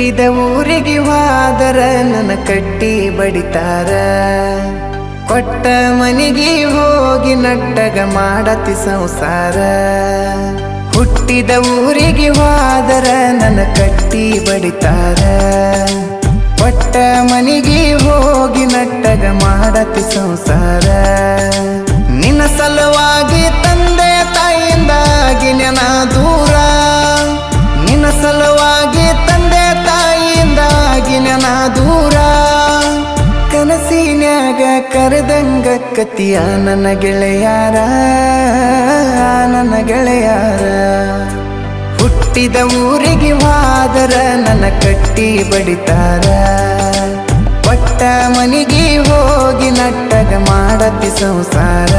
ಹುಟ್ಟಿದ ಊರಿಗೆ ಹೋದರ ನನ್ನ ಕಟ್ಟಿ ಬಡಿತಾರ ಕೊಟ್ಟ ಮನಿಗೆ ಹೋಗಿ ನಟ್ಟಗ ಮಾಡತಿ ಸಂಸಾರ ಹುಟ್ಟಿದ ಊರಿಗೆ ಹೋದರ ನನ್ನ ಕಟ್ಟಿ ಬಡಿತಾರ ಕೊಟ್ಟ ಮನಿಗೆ ಹೋಗಿ ನಟ್ಟಗ ಮಾಡತಿ ಸಂಸಾರ ನಿನ್ನ ಸಲುವಾಗಿ ತಂದೆ ತಾಯಿಯಿಂದಾಗಿ ನೆನ ದೂರ ನಿನ್ನ ಸಲುವಾಗಿ ತಂದೆ ತಾಯಿಯಿಂದಾಗಿ ನೆನ ದೂರ ಕನಸಿನ್ಯಾಗ ಕರೆದಂಗ ಕತಿಯ ನನ್ನ ಗೆಳೆಯಾರ ನನ್ನ ಗೆಳೆಯಾರ ಹುಟ್ಟಿದ ಊರಿಗೆ ಹೋದರ ನನ್ನ ಕಟ್ಟಿ ಬಡಿತಾರ ಕೊಟ್ಟ ಮನಿಗೆ ಹೋಗಿ ನಟ್ಟಗ ಮಾಡತಿ ಸಂಸಾರ